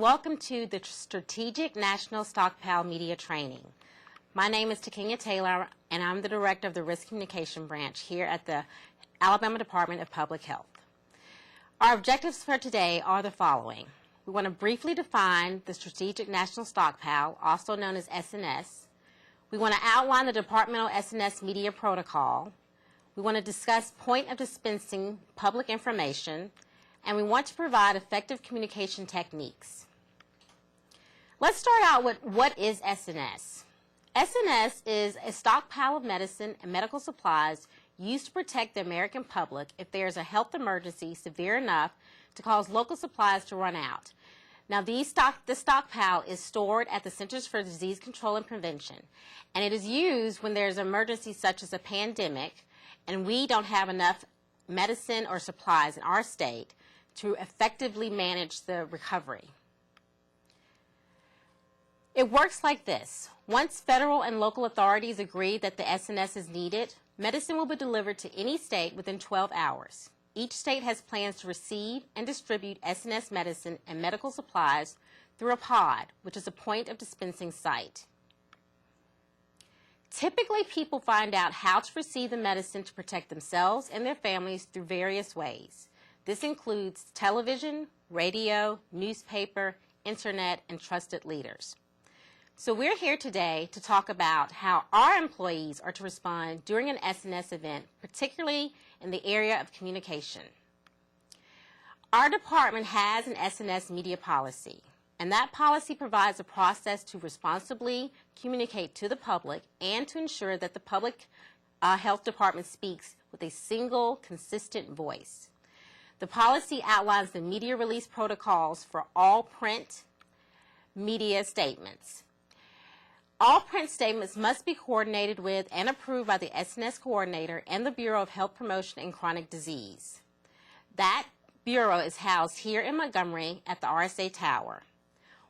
welcome to the Strategic National Stockpile Media Training. My name is Takenya Taylor, and I'm the Director of the Risk Communication Branch here at the Alabama Department of Public Health. Our objectives for today are the following. We want to briefly define the Strategic National Stockpile, also known as SNS. We want to outline the departmental SNS Media Protocol. We want to discuss point of dispensing public information, and we want to provide effective communication techniques. Let's start out with what is SNS. SNS is a stockpile of medicine and medical supplies used to protect the American public if there is a health emergency severe enough to cause local supplies to run out. Now, the stockpile is stored at the Centers for Disease Control and Prevention, and it is used when there's an emergency such as a pandemic and we don't have enough medicine or supplies in our state to effectively manage the recovery. It works like this. Once federal and local authorities agree that the SNS is needed, medicine will be delivered to any state within 12 hours. Each state has plans to receive and distribute SNS medicine and medical supplies through a pod, which is a point of dispensing site. Typically, people find out how to receive the medicine to protect themselves and their families through various ways. This includes television, radio, newspaper, internet, and trusted leaders. So we're here today to talk about how our employees are to respond during an SNS event, particularly in the area of communication. Our department has an SNS Media Policy, and that policy provides a process to responsibly communicate to the public and to ensure that the public health department speaks with a single, consistent voice. The policy outlines the media release protocols for all print media statements. All print statements must be coordinated with and approved by the SNS coordinator and the Bureau of Health Promotion and Chronic Disease. That bureau is housed here in Montgomery at the RSA Tower.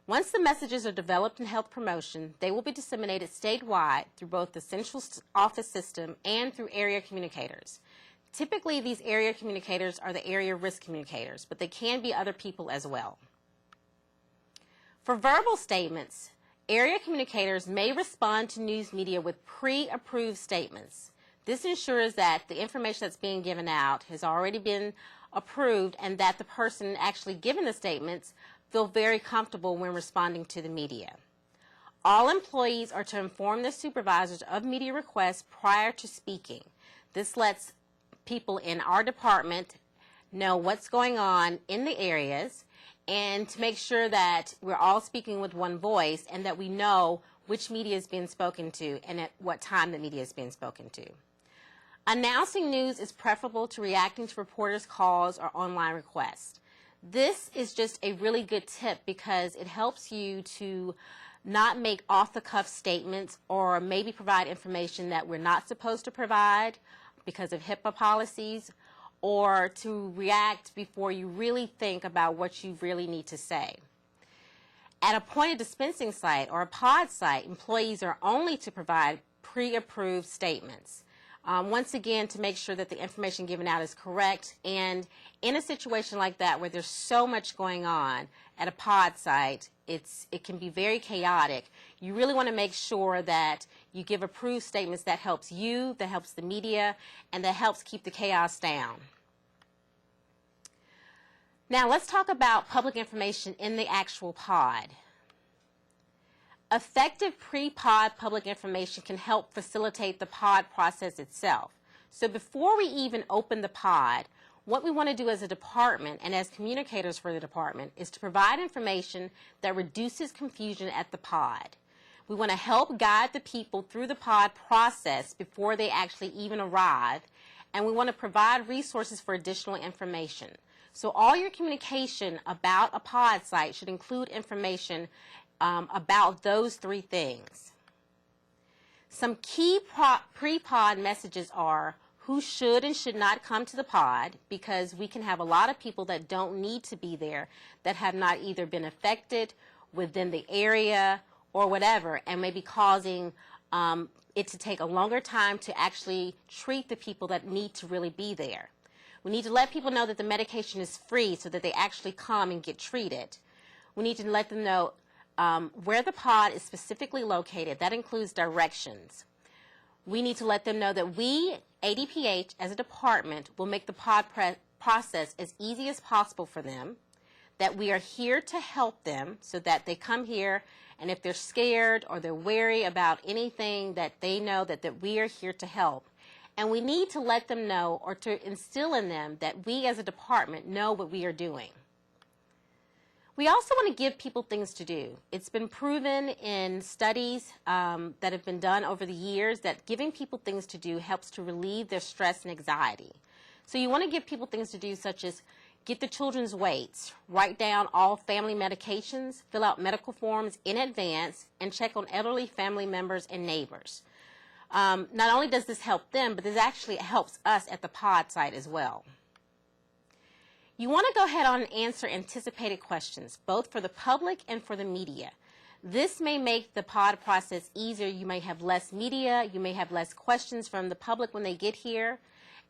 Once the messages are developed in health promotion, they will be disseminated statewide through both the central office system and through area communicators. Typically, these area communicators are the area risk communicators, but they can be other people as well. For verbal statements, area communicators may respond to news media with pre-approved statements. This ensures that the information that's being given out has already been approved and that the person actually giving the statements feel very comfortable when responding to the media. All employees are to inform their supervisors of media requests prior to speaking. This lets people in our department know what's going on in the areas and to make sure that we're all speaking with one voice and that we know which media is being spoken to and at what time the media is being spoken to. Announcing news is preferable to reacting to reporters' calls or online requests. This is just a really good tip because it helps you to not make off-the-cuff statements or maybe provide information that we're not supposed to provide because of HIPAA policies, or to react before you really think about what you really need to say. At a point of dispensing site or a pod site, employees are only to provide pre-approved statements. Once again, to make sure that the information given out is correct, and in a situation like that where there's so much going on at a pod site, it can be very chaotic. You really want to make sure that you give approved statements that helps you, that helps the media, and that helps keep the chaos down. Now let's talk about public information in the actual pod. Effective pre-pod public information can help facilitate the pod process itself. So before we even open the pod, what we want to do as a department and as communicators for the department is to provide information that reduces confusion at the pod. We want to help guide the people through the pod process before they actually even arrive, and we want to provide resources for additional information. So all your communication about a pod site should include information about those three things. Some key pre-pod messages are who should and should not come to the pod, because we can have a lot of people that don't need to be there that have not either been affected within the area or whatever, and maybe causing it to take a longer time to actually treat the people that need to really be there. We need to let people know that the medication is free so that they actually come and get treated. We need to let them know where the pod is specifically located. That includes directions. We need to let them know that we, ADPH, as a department, will make the pod process as easy as possible for them, that we are here to help them so that they come here, and if they're scared or they're wary about anything, that they know that we are here to help. And we need to let them know, or to instill in them, that we as a department know what we are doing. We also want to give people things to do. It's been proven in studies that have been done over the years that giving people things to do helps to relieve their stress and anxiety. So you want to give people things to do, such as get the children's weights, write down all family medications, fill out medical forms in advance, and check on elderly family members and neighbors. Not only does this help them, but this actually helps us at the pod site as well. You want to go ahead on and answer anticipated questions, both for the public and for the media. This may make the pod process easier. You may have less media, you may have less questions from the public when they get here.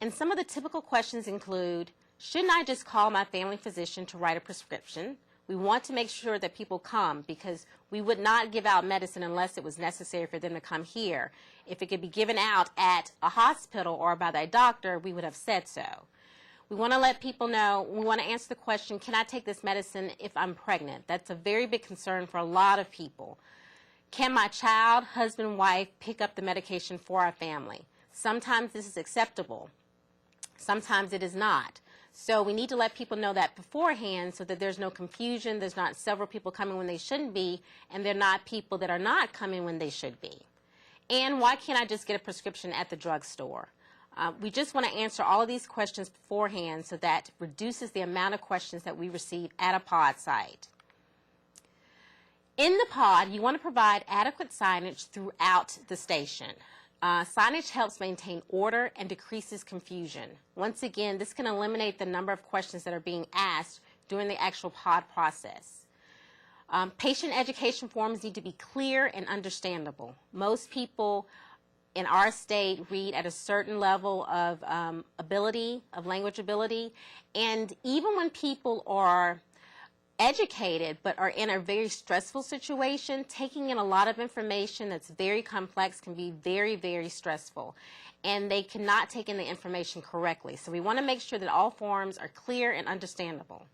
And some of the typical questions include, shouldn't I just call my family physician to write a prescription? We want to make sure that people come, because we would not give out medicine unless it was necessary for them to come here. If it could be given out at a hospital or by their doctor, we would have said so. We want to let people know, we want to answer the question, can I take this medicine if I'm pregnant? That's a very big concern for a lot of people. Can my child, husband, wife pick up the medication for our family? Sometimes this is acceptable. Sometimes it is not. So we need to let people know that beforehand so that there's no confusion, there's not several people coming when they shouldn't be, and they're not people that are not coming when they should be. And why can't I just get a prescription at the drugstore? We just want to answer all of these questions beforehand so that reduces the amount of questions that we receive at a pod site. In the pod, you want to provide adequate signage throughout the station. Signage helps maintain order and decreases confusion. Once again, this can eliminate the number of questions that are being asked during the actual pod process. Patient education forms need to be clear and understandable. Most people in our state read at a certain level of language ability, and even when people are educated but are in a very stressful situation, taking in a lot of information that's very complex can be very, very stressful, and they cannot take in the information correctly. So we want to make sure that all forms are clear and understandable.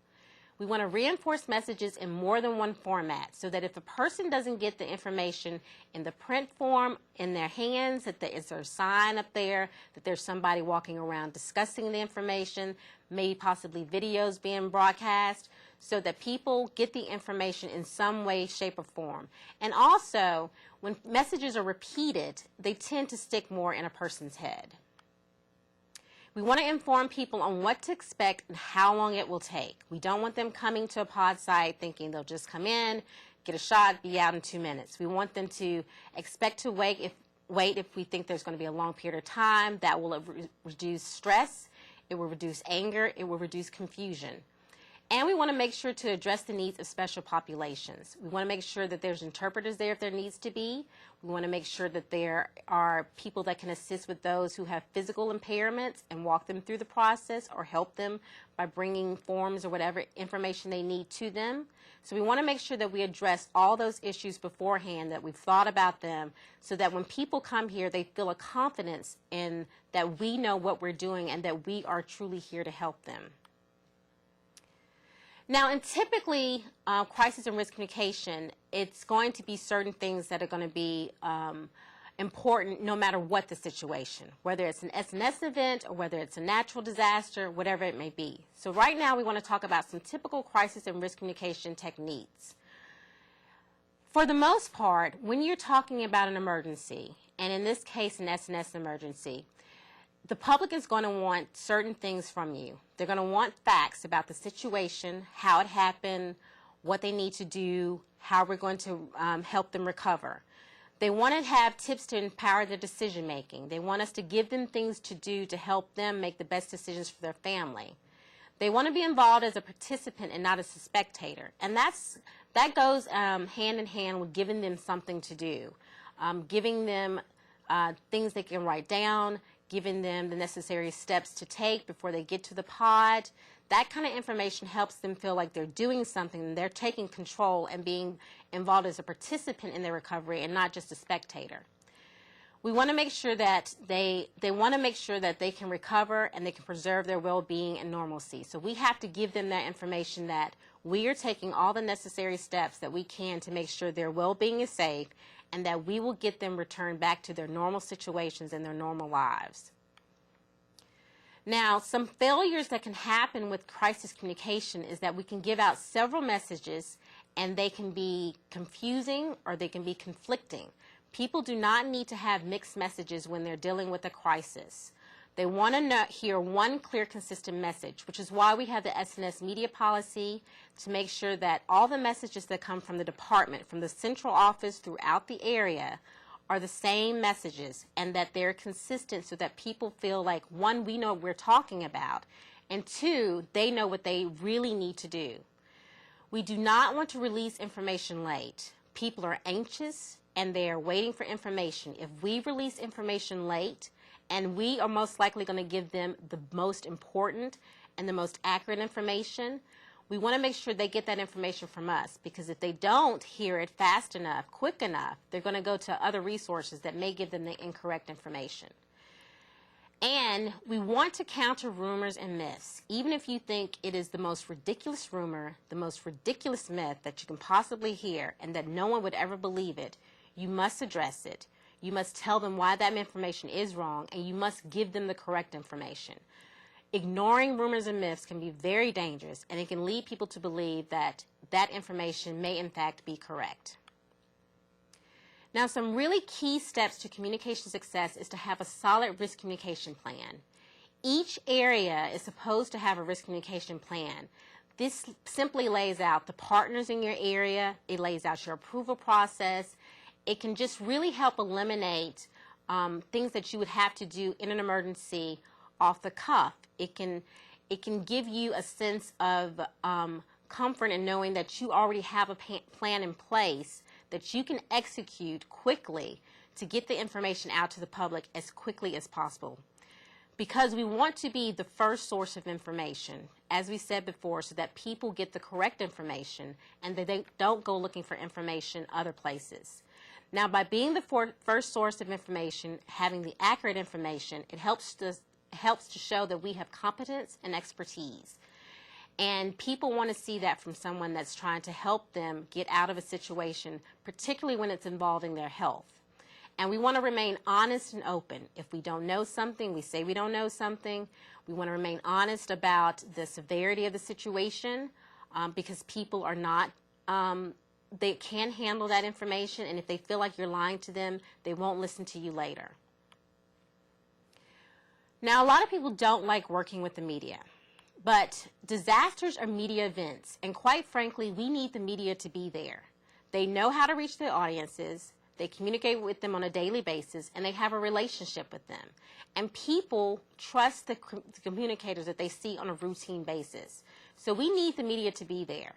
We want to reinforce messages in more than one format so that if a person doesn't get the information in the print form in their hands, that there is a sign up there, that there's somebody walking around discussing the information, maybe possibly videos being broadcast, so that people get the information in some way, shape, or form. And also, when messages are repeated, they tend to stick more in a person's head. We want to inform people on what to expect and how long it will take. We don't want them coming to a pod site thinking they'll just come in, get a shot, be out in 2 minutes. We want them to expect to wait if we think there's going to be a long period of time. That will reduce stress, it will reduce anger, it will reduce confusion. And we want to make sure to address the needs of special populations. We want to make sure that there's interpreters there if there needs to be. We want to make sure that there are people that can assist with those who have physical impairments and walk them through the process or help them by bringing forms or whatever information they need to them. So we want to make sure that we address all those issues beforehand, that we've thought about them, so that when people come here, they feel a confidence in that we know what we're doing and that we are truly here to help them. Now, in typically crisis and risk communication, it's going to be certain things that are going to be important no matter what the situation, whether it's an SNS event or whether it's a natural disaster, whatever it may be. So right now we want to talk about some typical crisis and risk communication techniques. For the most part, when you're talking about an emergency, and in this case an SNS emergency, the public is going to want certain things from you. They're going to want facts about the situation, how it happened, what they need to do, how we're going to help them recover. They want to have tips to empower their decision making. They want us to give them things to do to help them make the best decisions for their family. They want to be involved as a participant and not as a spectator. And that goes hand in hand with giving them something to do, giving them things they can write down, giving them the necessary steps to take before they get to the pod. That kind of information helps them feel like they're doing something and they're taking control and being involved as a participant in their recovery and not just a spectator. We want to make sure that they want to make sure that they can recover and they can preserve their well-being and normalcy. So we have to give them that information that we are taking all the necessary steps that we can to make sure their well-being is safe and that we will get them returned back to their normal situations and their normal lives. Now, some failures that can happen with crisis communication is that we can give out several messages and they can be confusing or they can be conflicting. People do not need to have mixed messages when they're dealing with a crisis. They want to hear one clear, consistent message, which is why we have the SNS Media Policy to make sure that all the messages that come from the department, from the central office throughout the area, are the same messages and that they're consistent so that people feel like, one, we know what we're talking about, and two, they know what they really need to do. We do not want to release information late. People are anxious and they are waiting for information. If we release information late, and we are most likely going to give them the most important and the most accurate information, we want to make sure they get that information from us, because if they don't hear it fast enough, quick enough, they're going to go to other resources that may give them the incorrect information. And we want to counter rumors and myths. Even if you think it is the most ridiculous rumor, the most ridiculous myth that you can possibly hear and that no one would ever believe it, you must address it. You must tell them why that information is wrong, and you must give them the correct information. Ignoring rumors and myths can be very dangerous, and it can lead people to believe that that information may in fact be correct. Now, some really key steps to communication success is to have a solid risk communication plan. Each area is supposed to have a risk communication plan. This simply lays out the partners in your area. It lays out your approval process. It can just really help eliminate things that you would have to do in an emergency off the cuff. It can give you a sense of comfort in knowing that you already have a plan in place that you can execute quickly to get the information out to the public as quickly as possible. Because we want to be the first source of information, as we said before, so that people get the correct information and that they don't go looking for information other places. Now, by being the first source of information, having the accurate information, it helps to show that we have competence and expertise. And people want to see that from someone that's trying to help them get out of a situation, particularly when it's involving their health. And we want to remain honest and open. If we don't know something, we say we don't know something. We want to remain honest about the severity of the situation because people are not they can handle that information, and if they feel like you're lying to them, they won't listen to you later. Now, a lot of people don't like working with the media, but disasters are media events, and quite frankly, we need the media to be there. They know how to reach their audiences, they communicate with them on a daily basis, and they have a relationship with them. And people trust the communicators that they see on a routine basis. So we need the media to be there.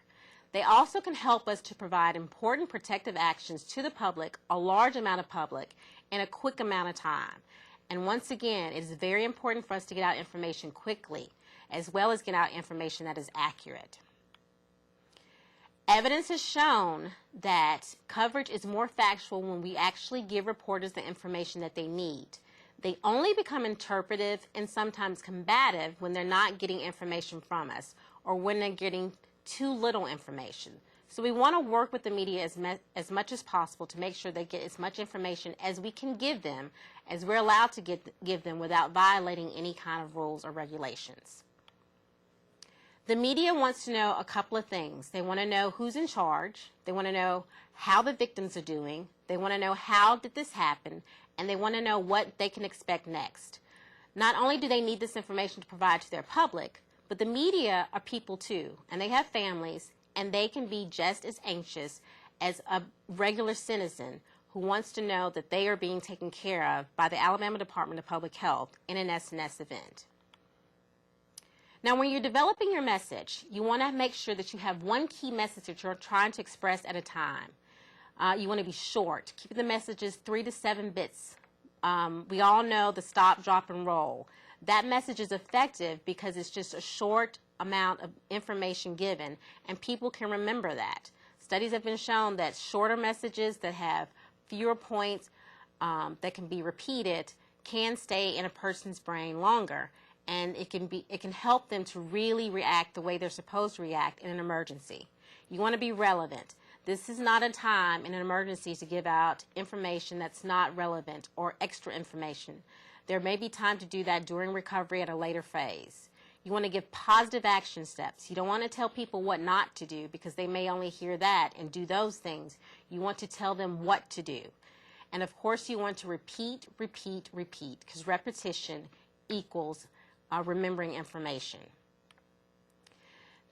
They also can help us to provide important protective actions to the public, a large amount of public, in a quick amount of time. And once again, it is very important for us to get out information quickly, as well as get out information that is accurate. Evidence has shown that coverage is more factual when we actually give reporters the information that they need. They only become interpretive and sometimes combative when they're not getting information from us or when they're getting too little information. So we want to work with the media as much as possible to make sure they get as much information as we can give them, as we're allowed to give them without violating any kind of rules or regulations. The media wants to know a couple of things. They want to know who's in charge. They want to know how the victims are doing. They want to know how did this happen, and they want to know what they can expect next. Not only do they need this information to provide to their public, but the media are people too, and they have families, and they can be just as anxious as a regular citizen who wants to know that they are being taken care of by the Alabama Department of Public Health in an SNS event. Now, when you're developing your message, you want to make sure that you have one key message that you're trying to express at a time. You want to be short. Keep the messages 3 to 7 bits We all know the stop, drop, and roll. That message is effective because it's just a short amount of information given, and people can remember that. Studies have been shown that shorter messages that have fewer points that can be repeated can stay in a person's brain longer, and it can help them to really react the way they're supposed to react in an emergency. You want to be relevant. This is not a time in an emergency to give out information that's not relevant or extra information. There may be time to do that during recovery at a later phase. You want to give positive action steps. You don't want to tell people what not to do because they may only hear that and do those things. You want to tell them what to do. And of course you want to repeat, repeat, repeat, because repetition equals remembering information.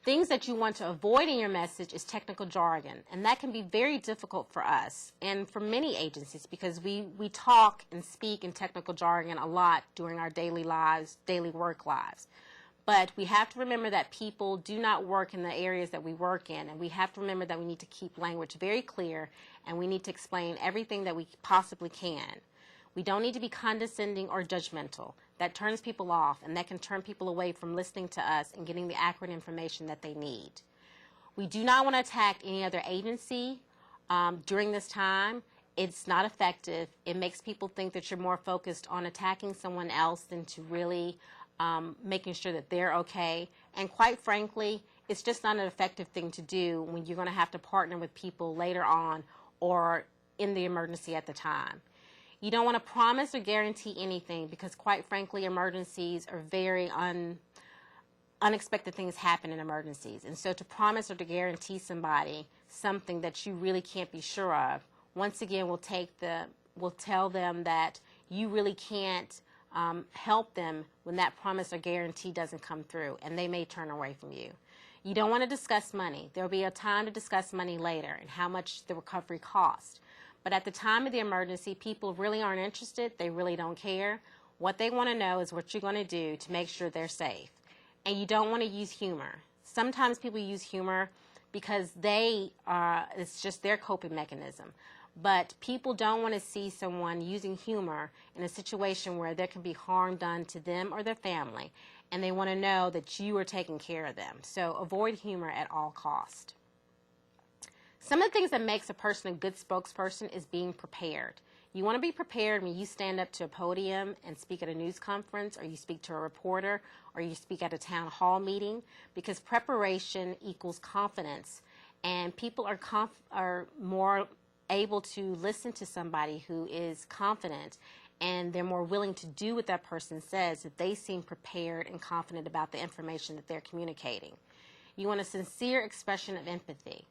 Things that you want to avoid in your message is technical jargon, and that can be very difficult for us and for many agencies because we talk and speak in technical jargon a lot during our daily lives, daily work lives. But we have to remember that people do not work in the areas that we work in, and we have to remember that we need to keep language very clear, and we need to explain everything that we possibly can. We don't need to be condescending or judgmental. That turns people off, and that can turn people away from listening to us and getting the accurate information that they need. We do not want to attack any other agency during this time. It's not effective. It makes people think that you're more focused on attacking someone else than to really making sure that they're okay. And quite frankly, it's just not an effective thing to do when you're going to have to partner with people later on or in the emergency at the time. You don't want to promise or guarantee anything because quite frankly, emergencies are very unexpected things happen in emergencies. And so to promise or to guarantee somebody something that you really can't be sure of, once again, we'll tell them that you really can't help them when that promise or guarantee doesn't come through, and they may turn away from you. You don't want to discuss money. There will be a time to discuss money later and how much the recovery cost. But at the time of the emergency, people really aren't interested. They really don't care. What they want to know is what you're going to do to make sure they're safe. And you don't want to use humor. Sometimes people use humor because it's just their coping mechanism. But people don't want to see someone using humor in a situation where there can be harm done to them or their family, and they want to know that you are taking care of them. So avoid humor at all costs. Some of the things that makes a person a good spokesperson is being prepared. You want to be prepared when you stand up to a podium and speak at a news conference, or you speak to a reporter, or you speak at a town hall meeting, because preparation equals confidence, and people are more able to listen to somebody who is confident, and they're more willing to do what that person says if they seem prepared and confident about the information that they're communicating. You want a sincere expression of empathy.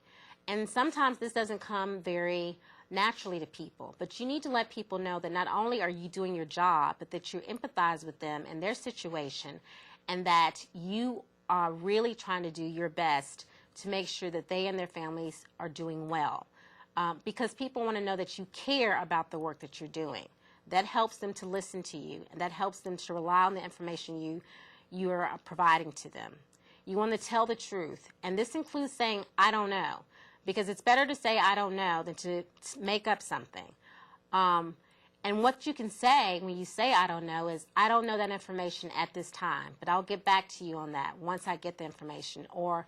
And sometimes this doesn't come very naturally to people, but you need to let people know that not only are you doing your job, but that you empathize with them and their situation, and that you are really trying to do your best to make sure that they and their families are doing well. Because people want to know that you care about the work that you're doing. That helps them to listen to you, and that helps them to rely on the information you are providing to them. You want to tell the truth, and this includes saying, I don't know, because it's better to say I don't know than to make up something. And what you can say when you say I don't know is, I don't know that information at this time, but I'll get back to you on that once I get the information. Or,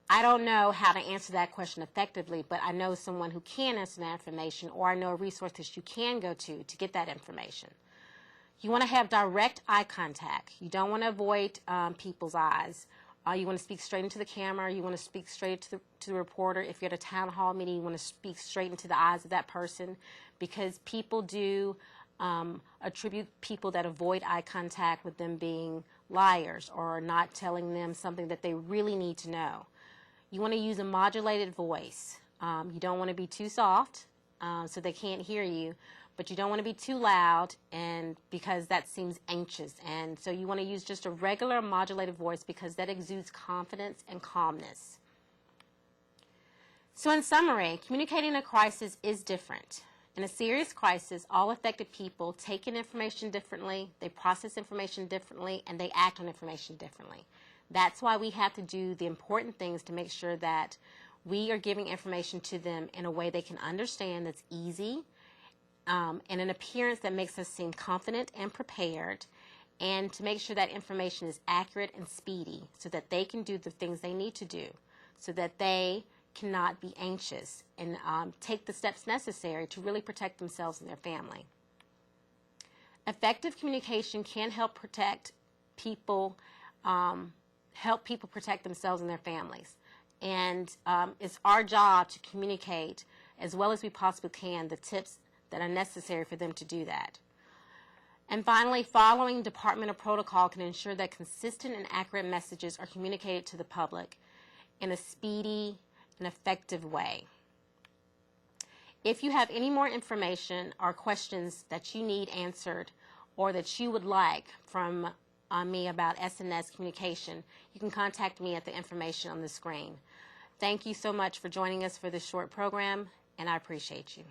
I don't know how to answer that question effectively, but I know someone who can answer that information, or I know a resource that you can go to get that information. You want to have direct eye contact. You don't want to avoid people's eyes. You want to speak straight into the camera. You want to speak straight to the reporter. If you're at a town hall meeting, you want to speak straight into the eyes of that person, because people do attribute people that avoid eye contact with them being liars or not telling them something that they really need to know. You want to use a modulated voice. You don't want to be too soft so they can't hear you, but you don't want to be too loud, and because that seems anxious. And so you want to use just a regular modulated voice because that exudes confidence and calmness. So in summary, communicating a crisis is different. In a serious crisis, all affected people take in information differently, they process information differently, and they act on information differently. That's why we have to do the important things to make sure that we are giving information to them in a way they can understand, that's easy, and an appearance that makes us seem confident and prepared, and to make sure that information is accurate and speedy so that they can do the things they need to do, so that they cannot be anxious and take the steps necessary to really protect themselves and their family. Effective communication can help protect people, protect themselves and their families. And it's our job to communicate as well as we possibly can the tips that are necessary for them to do that. And finally, following departmental protocol can ensure that consistent and accurate messages are communicated to the public in a speedy and effective way. If you have any more information or questions that you need answered or that you would like from me about SNS communication, you can contact me at the information on the screen. Thank you so much for joining us for this short program, and I appreciate you.